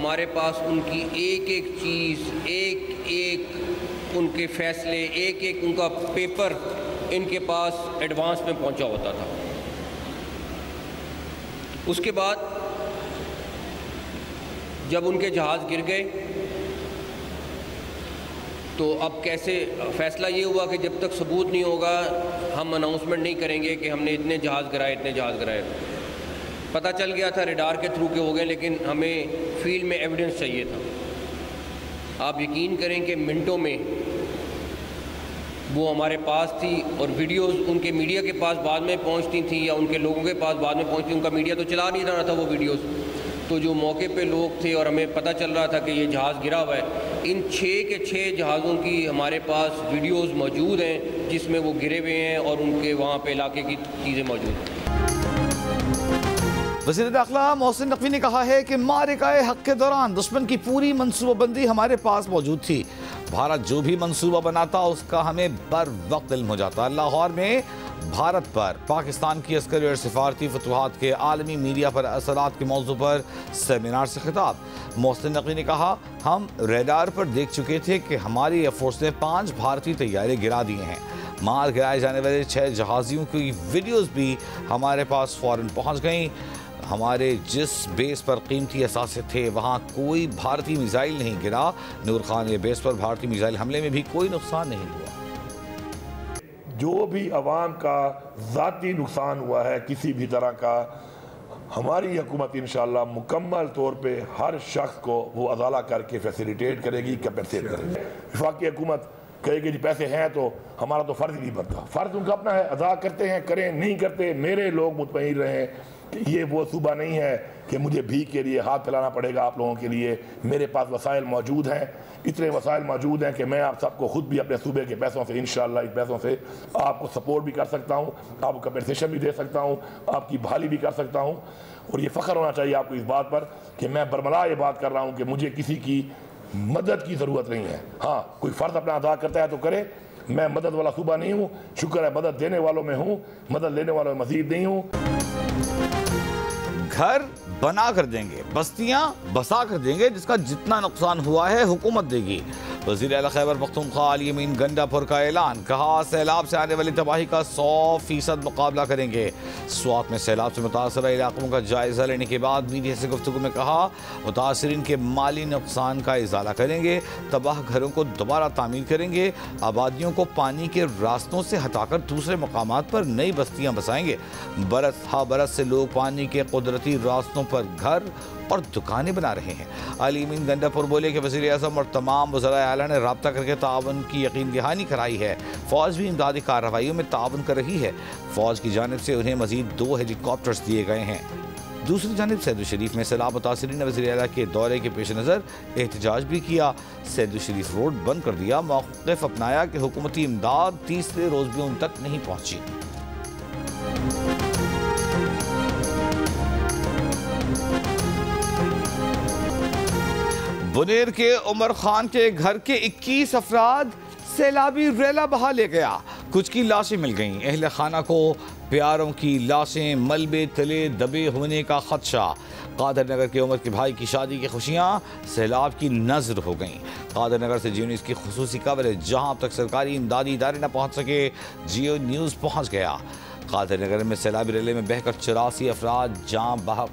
हमारे पास उनकी एक एक चीज़, एक एक उनके फ़ैसले, एक एक उनका पेपर इनके पास एडवांस में पहुंचा होता था। उसके बाद जब उनके जहाज़ गिर गए तो अब कैसे फ़ैसला ये हुआ कि जब तक सबूत नहीं होगा हम अनाउंसमेंट नहीं करेंगे कि हमने इतने जहाज़ गिराए, इतने जहाज़ गिराए। पता चल गया था रेडार के थ्रू के हो गए, लेकिन हमें फील्ड में एविडेंस चाहिए था। आप यकीन करें कि मिनटों में वो हमारे पास थी और वीडियोस उनके मीडिया के पास बाद में पहुंचती थी या उनके लोगों के पास बाद में पहुंचती। उनका मीडिया तो चला नहीं रहा था वो वीडियोस, तो जो मौके पे लोग थे और हमें पता चल रहा था कि ये जहाज़ गिरा हुआ है, इन 6 के 6 जहाज़ों की हमारे पास वीडियोस मौजूद हैं जिसमें वो गिरे हुए हैं और उनके वहाँ पे इलाके की चीज़ें मौजूद हैं। वज़ीर दाखिला मोहसिन नकवी ने कहा है कि मारिकाए हक के दौरान दुश्मन की पूरी मनसूबाबंदी हमारे पास मौजूद थी। भारत जो भी मनसूबा बनाता उसका हमें बर वक्त इल्म हो जाता। लाहौर में भारत पर पाकिस्तान की अस्करी और सिफारती फतवाहत के आलमी मीडिया पर असरात के मौजू पर सेमिनार से खिताब। मोहसिन नकवी ने कहा, हम रेडार पर देख चुके थे कि हमारी एयरफोर्स ने 5 भारतीय तैयारे गिरा दिए हैं। मार गिराए जाने वाले 6 जहाज़ियों की वीडियोज़ भी हमारे पास फ़ौरन पहुँच गईं। हमारे जिस बेस पर कीमती असासे थे वहाँ कोई भारतीय मिसाइल नहीं गिरा। नूर खान ये बेस पर भारतीय मिसाइल हमले में भी कोई नुकसान नहीं हुआ। जो भी अवाम का ज़ाती नुकसान हुआ है किसी भी तरह का, हमारी हुकूमत इंशाअल्लाह मुकम्मल तौर पे हर शख्स को वो अदाला करके फैसिलिटेट करेगी, कैपेसिटेट करेगी। वफाकी हुकूमत कहेगी जी पैसे हैं तो हमारा तो फ़र्ज नहीं बनता। फ़र्ज उनका अपना है, अदा करते हैं, करें, नहीं करते मेरे लोग मुतमईन रहें कि ये वो सूबा नहीं है कि मुझे भीख के लिए हाथ फैलाना पड़ेगा आप लोगों के लिए। मेरे पास वसाइल मौजूद हैं, इतने वसाइल मौजूद हैं कि मैं आप सबको खुद भी अपने सूबे के पैसों से इंशाअल्लाह इन पैसों से आपको सपोर्ट भी कर सकता हूँ, आपको कंपनसेशन भी दे सकता हूँ, आपकी बहाली भी कर सकता हूँ। और ये फ़ख्र होना चाहिए आपको इस बात पर कि मैं बरमला ये बात कर रहा हूँ कि मुझे किसी की मदद की ज़रूरत नहीं है। हाँ, कोई फ़र्द अपना अदा करता है तो करे, मैं मदद वाला सूबा नहीं हूँ। शुक्र है मदद देने वालों में हूँ, मदद लेने वालों में मज़ीद नहीं हूँ। घर बना कर देंगे, बस्तियां बसा कर देंगे, जिसका जितना नुकसान हुआ है हुकूमत देगी। वज़ीर आला खैबर पख्तूनख्वा अली अमीन गंडापुर का ऐलान। कहा, सैलाब से आने वाली तबाही का 100% मुकाबला करेंगे। स्वात में सैलाब से मुतासर इलाकों का जायजा लेने के बाद मीडिया से गुफ्तगू में कहा, मुतासरीन के माली नुकसान का इजाला करेंगे, तबाह घरों को दोबारा तामीर करेंगे, आबादियों को पानी के रास्तों से हटाकर दूसरे मकामात पर नई बस्तियां बसाएंगे। बरस हा बरस से लोग पानी के कुदरती रास्तों पर घर और दुकानें बना रहे हैं। अली अमीन गंडापुर बोले कि वज़ीर आज़म और तमाम वज़राए आला ने राब्ता करके ताउन की यकीन दहानी कराई है। फ़ौज भी इमदादी कार्रवाइयों में ताउन कर रही है। फ़ौज की जानिब से उन्हें मज़ीद 2 हेलीकॉप्टर्स दिए गए हैं। दूसरी जानिब सैयद शरीफ में सैलाब मुतासरीन ने वज़ीर आला के दौरे के पेश नज़र एहतजाज भी किया। सैयद शरीफ रोड बंद कर दिया, मौक़िफ़ अपनाया कि हुकूमती इमदाद तीसरे रोज़ भी उन तक नहीं पहुँची। बुनेर के उमर खान के घर के 21 अफराद सैलाबी रेला बहा ले गया। कुछ की लाशें मिल गईं। अहले खाना को प्यारों की लाशें मलबे तले दबे होने का खदशा। कादर नगर के उमर के भाई की शादी की खुशियां सैलाब की नजर हो गईं। कादर नगर से जियो न्यूज़ की खुसूसी कवरेज। जहां अब तक सरकारी इमदादी इदारे न पहुंच सके, जियो न्यूज़ पहुंच गया। कादर नगर में सैलाबी रेले में बहकर 84 अफराद जाँ बहक।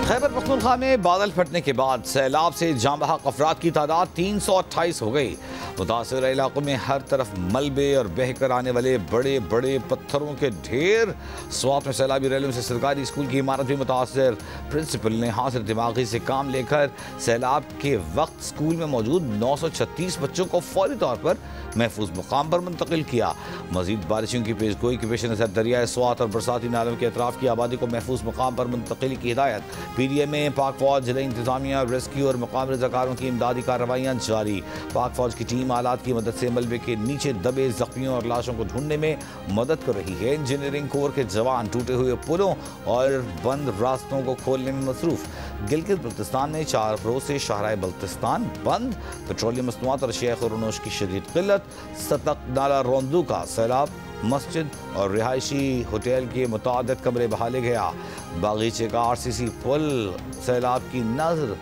खैबर पख्तूनख्वा में बादल फटने के बाद सैलाब से जाँ बहक अफराद की तादाद 328 हो गई। मुतासर इलाकों में हर तरफ मलबे और बहकर आने वाले बड़े बड़े पत्थरों के ढेर। स्वात में सैलाबी रेलों से सरकारी स्कूल की इमारत भी मुतासर। प्रिंसिपल ने हासिल दिमागी से काम लेकर सैलाब के वक्त स्कूल में मौजूद 936 बच्चों को फौरी तौर पर महफूज मुकाम पर मुंतकिल किया। मजीद बारिशों की पेशगोई के पेश नज़र दरियाए स्वात और बरसाती नालों के अतराफ की आबादी को महफूज मुकाम पर मुंतकिली की हिदायत। PDM में पाक फौज, जिला इंतजामिया, रेस्क्यू और मुकामी रज़ाकारों की इमदादी कार्रवाइयाँ जारी। पाक फौज की टीम आलात की मदद से मलबे के नीचे दबे जख्मियों और लाशों को ढूंढने में मदद कर रही है। इंजीनियरिंग कोर के जवान टूटे हुए पुलों और बंद रास्तों को खोलने में मसरूफ। गिलगित बल्तिस्तान में 4 रोज से शाहराए बल्तिस्तान बंद। पेट्रोलियम मसनूआत और अशिया खुरनोश की शदीद किल्लत। सतक नाला रोंदू का सैलाब। मस्जिद और रिहायशी होटल के मुतादिद कमरे बहा ले गया। बागीचे का RCC पुल सैलाब की नजर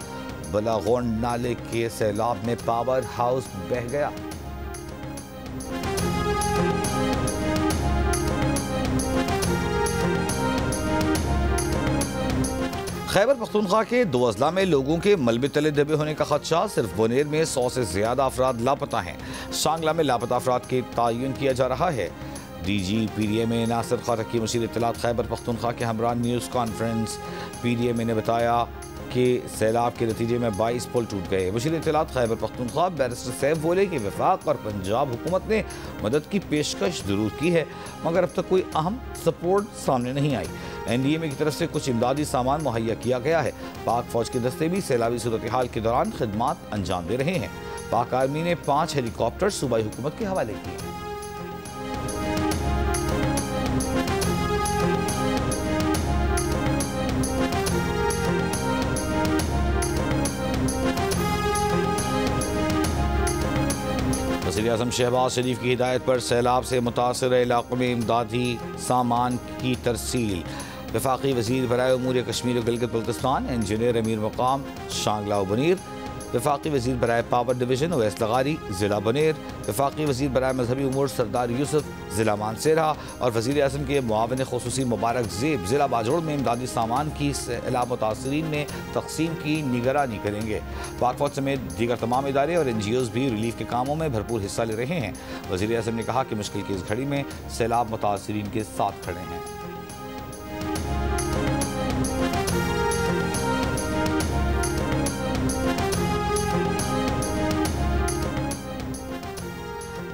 बलागोंड नाले के सैलाब में पावर हाउस बह गया। खैबर पख्तूनख्वा के 2 अजला में लोगों के मलबे तले दबे होने का खदशा। सिर्फ बोनेर में 100 से ज्यादा अफराद लापता हैं। शांगला में लापता अफराद के तयन किया जा रहा है। DG PDMA Nasir खारकी machine इत्तलात Khyber Pakhtunkhwa के हमरा न्यूज़ कॉन्फ्रेंस PDMA ने बताया कि सैलाब के नतीजे में 22 पुल टूट गए। मशीर इत्तलात खैबर पख्तूनख्वा बैरिस्टर सैफ बोले कि वफाक और पंजाब हुकूमत ने मदद की पेशकश जरूर की है, मगर अब तक कोई अहम सपोर्ट सामने नहीं आई। NDMA की तरफ से कुछ इमदादी सामान मुहैया किया गया है। पाक फौज के दस्ते भी सैलाबी सूरत हाल के दौरान खिदमात अंजाम दे रहे हैं। पाक आर्मी ने 5 हेलीकॉप्टर सूबाई हुकूमत के हवाले किए। वज़ीर-ए-आज़म शहबाज शरीफ की हिदायत पर सैलाब से मुतासर इलाकों में इमदादी सामान की तरसील। वफाकी वज़ीर बराए उमूर कश्मीर और गिलगित बल्तिस्तान इंजीनियर अमीर मुकाम शांगला बनीर, वफाकी वज़ीर बराए पावर डिवीज़न ओवैस लगारी ज़िला बनेर, वफाकी वज़ीर बराए मजहबी उमूर सरदार यूसुफ ज़िला मानसेरा और वज़ीर-ए-आज़म के मुआविन ख़ुसूसी मुबारक ज़ेब ज़िला बाजोड़ में इमदादी सामान की सैलाब मुतासरीन में तकसीम की निगरानी करेंगे। पाक फौज समेत दीगर तमाम इदारे और NGOs भी रिलीफ के कामों में भरपूर हिस्सा ले रहे हैं। वज़ीर-ए-आज़म ने कहा कि मुश्किल की इस घड़ी में सैलाब मुतासरीन के साथ खड़े हैं।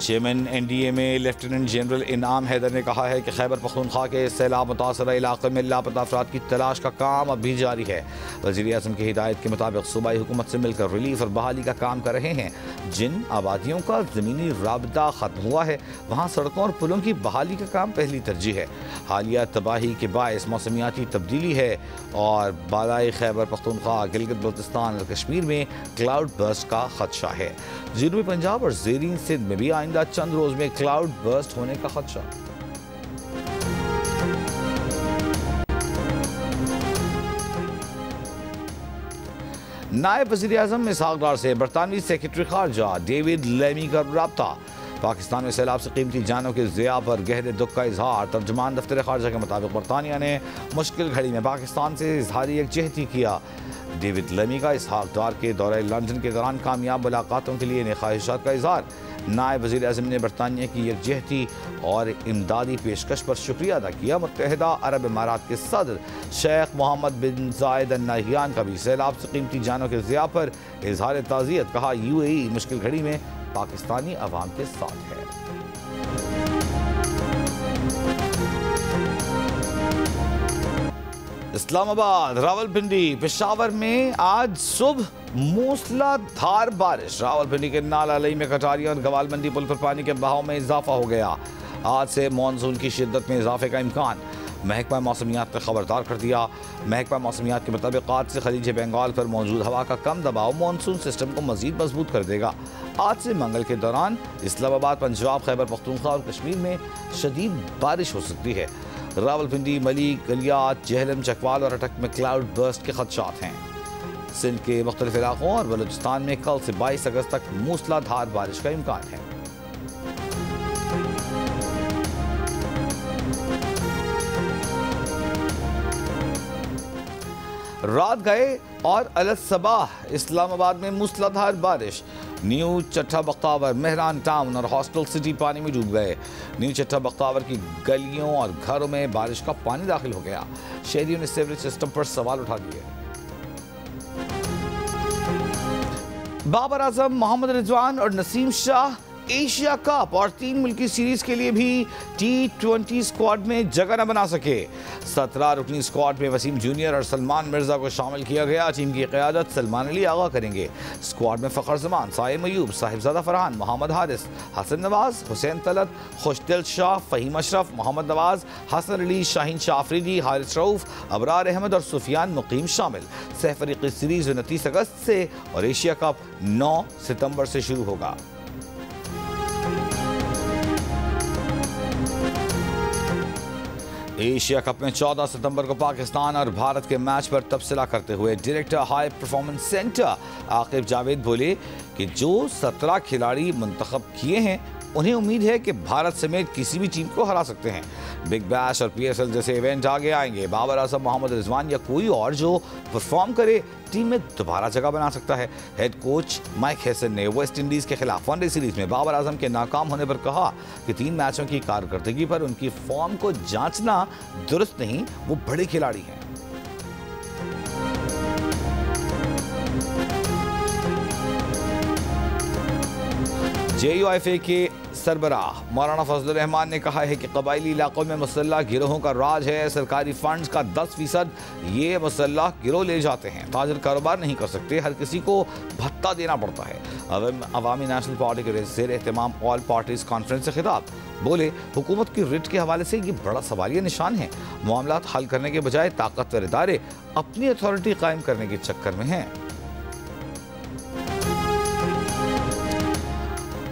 चेयरमैन NDMA लेफ्टिनेंट जनरल इनाम हैदर ने कहा है कि खैबर पख्तूनख्वा के सैलाब मुतासरा इलाके में लापता अफराद की तलाश का काम अब भी जारी है। वज़ीर-ए-आज़म की हिदायत के मुताबिक सूबाई हुकूमत से मिलकर रिलीफ और बहाली का काम कर रहे हैं। जिन आबादियों का ज़मीनी राबता ख़त्म हुआ है वहाँ सड़कों और पुलों की बहाली का काम पहली तरजीह है। हालिया तबाही के बायस मौसमियाती तब्दीली है और बालाई खैबर पख्तूनख्वा गिलगित बल्तिस्तान और कश्मीर में क्लाउड बर्स्ट का खदशा है। जनूबी पंजाब और ज़ेरीन सिंध में भी आइंदा चंद रोज में क्लाउड बर्स्ट होने का खदशा। नायब वज़ीर-ए-आज़म इसहाक डार से बरतानवी सेक्रेटरी खारजा डेविड लेमी का राब्ता। पाकिस्तान में सैलाब से कीमती जानों के ज़िया पर गहरे दुख का इजहार। तर्जुमान दफ्तर खारजा के मुताबिक बरतानिया ने मुश्किल घड़ी में पाकिस्तान से इजहारी यकजहती किया। डेविड लेमी का इसहाक डार के दौरे लंदन के दौरान कामयाब मुलाकातों के लिए ख्वाहिशात का इजहार। नायब वज़ीर-ए-आज़म ने बरतानिया की यकजहती और इमदादी पेशकश पर शुक्रिया अदा किया। मुत्तहिदा अरब इमारात के सदर शेख मोहम्मद बिन जायद अल नहयान का भी सैलाब से कीमती जानों के ज़िया पर इजहार ताज़ियत। कहा UAE मुश्किल घड़ी में पाकिस्तानी अवाम के साथ है। इस्लामाबाद, रावलपिंडी, पेशावर में आज सुबह मूसलाधार बारिश। रावलपिंडी के नाला लई में कटारिया और गवालमंडी पुल पर पानी के बहाव में इजाफा हो गया। आज से मानसून की शिद्दत में इजाफे का इम्कान। महकमा मौसमियात ने खबरदार कर दिया। महकमा मौसमियात के मुताबिक आज से खलीज बंगाल पर मौजूद हवा का कम दबाव मानसून सिस्टम को मजीद मजबूत कर देगा। आज से मंगल के दौरान इस्लामाबाद, पंजाब, खैबर पख्तूनख्वा और कश्मीर में शदीद बारिश हो सकती है। रावलपिंडी, मलिक, गलियात, जहलम, चकवाल और अटक में क्लाउड बर्स्ट के खदशात हैं। सिंध के मुख्तलिफ इलाकों और बलूचिस्तान में कल से 22 अगस्त तक मूसलाधार बारिश का इम्कान है। रात गए और अलसबाह इस्लामाबाद में मूसलाधार बारिश। न्यू चट्टा बख्तावर, मेहरान टाउन और हॉस्टल सिटी पानी में डूब गए। न्यू चट्टा बख्तावर की गलियों और घरों में बारिश का पानी दाखिल हो गया। शहरियों ने सीवरेज सिस्टम पर सवाल उठा दिए। बाबर आजम, मोहम्मद रिजवान और नसीम शाह एशिया कप और 3 मुल्की सीरीज के लिए भी T20 स्क्वाड में जगह न बना सके। 17 रुकनी स्क्वाड में वसीम जूनियर और सलमान मिर्जा को शामिल किया गया। टीम की क़यादत सलमान अली आगा करेंगे। स्क्वाड में फ़खर जमान, साइम अयूब, साहिबजादा फरहान, मोहम्मद हारिस, हसन नवाज, हुसैन तलत, खुशदिल शाह, फ़हीम अशरफ, मोहम्मद नवाज, हसन अली, शाहीन शाह अफरीदी, हारिस रऊफ, अबरार अहमद और सुफियान मुकीम शामिल। सह फ़रीक़ी सीरीज 29 अगस्त से और एशिया कप 9 सितंबर से शुरू होगा। एशिया कप में 14 सितंबर को पाकिस्तान और भारत के मैच पर तबसरा करते हुए director high performance centre Aqib Javed बोले कि जो 17 खिलाड़ी मुंतखब किए हैं उन्हें उम्मीद है कि भारत समेत किसी भी टीम को हरा सकते हैं। बिग बैश और PSL जैसे इवेंट आगे आएंगे। बाबर आजम, मोहम्मद रिजवान या कोई और जो परफॉर्म करे टीम में दोबारा जगह बना सकता है। हेड कोच माइक हैसन ने वेस्ट इंडीज के खिलाफ वनडे सीरीज में बाबर आजम के नाकाम होने पर कहा कि 3 मैचों की कारकर्दगी पर उनकी फॉर्म को जांचना दुरुस्त नहीं, वो बड़े खिलाड़ी हैं। JUIFA के सरबराह मौलाना फजलुर रहमान ने कहा है कि कबायली इलाकों में मुसल्लह गिरोहों का राज है। सरकारी फंड्स का 10% ये मुसल्लह गिरोह ले जाते हैं। ताजर कारोबार नहीं कर सकते, हर किसी को भत्ता देना पड़ता है। अवामी नेशनल पार्टी के ज़ेर एहतमाम ऑल पार्टीज कॉन्फ्रेंस से खिताब बोले, हुकूमत की रिट के हवाले से ये बड़ा सवालिया निशान है। मामलात हल करने के बजाय ताकतवर इदारे अपनी अथॉरिटी कायम करने के चक्कर में हैं।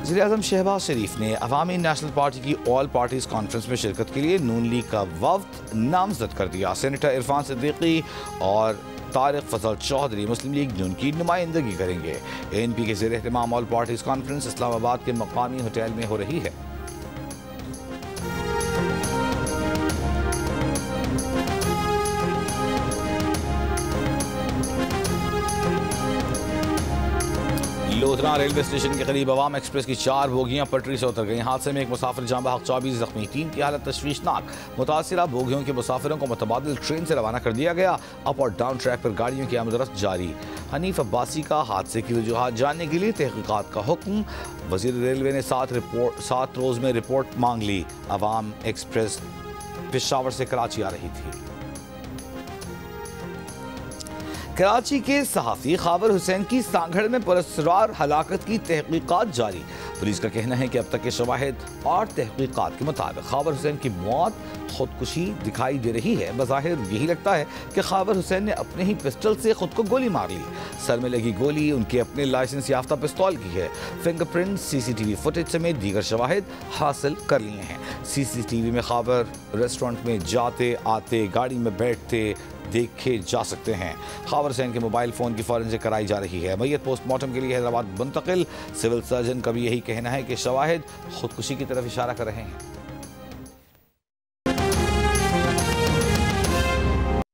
वज़ीर-ए-आज़म शहबाज शरीफ ने अवामी नेशनल पार्टी की ऑल पार्टीज कॉन्फ्रेंस में शिरकत के लिए नून लीग का वफ्द नामजद कर दिया। सेनेटर इरफान सिद्दीकी और तारिक फजल चौधरी मुस्लिम लीग नून की नुमाइंदगी करेंगे। ANP के ज़ेर एहतमाम ऑल पार्टीज कॉन्फ्रेंस इस्लामाबाद के मकामी होटल में हो रही है। लोधरा रेलवे स्टेशन के करीब अवाम एक्सप्रेस की 4 बोगियां पटरी से उतर गई। हादसे में एक मुसाफिर जाँ बहक, 24 जख्मी, 3 की हालत तशवीशनाक। मुतासिरा बोगियों के मुसाफिरों को मुतबादिल ट्रेन से रवाना कर दिया गया। अप और डाउन ट्रैक पर गाड़ियों की आमद-ओ-रफ्त जारी। हनीफ अब्बासी का हादसे की वजूहात जानने के लिए तहकीकात का हुक्म। वज़ीर रेलवे ने 7 रोज में रिपोर्ट मांग ली। अवाम एक्सप्रेस पेशावर से कराची आ रही थी। कराची के सहाफ़ी खाबर हुसैन की सांगड़ में पुरस्कार हलाकत की तहकीकात जारी। पुलिस का कहना है कि अब तक के शवाहिद और तहकीकात के मुताबिक खाबर हुसैन की मौत खुदकुशी दिखाई दे रही है। बज़ाहिर यही लगता है कि खाबर हुसैन ने अपने ही पिस्टल से खुद को गोली मार ली। सर में लगी गोली उनके अपने लाइसेंस याफ्ता पिस्तौल की है। फिंगरप्रिंट, CCTV फुटेज समेत दीगर शवाहिद हासिल कर लिए हैं। CCTV में खाबर रेस्टोरेंट में जाते आते, गाड़ी में बैठते देखे जा सकते हैं। खाबर हुसैन के मोबाइल फ़ोन की फॉरेंसिक कराई जा रही है। मैयत पोस्टमार्टम के लिए हैदराबाद मुंतकिल। सिविल सर्जन का भी यही कहना है कि शवाहिद खुदकुशी की तरफ इशारा कर रहे हैं।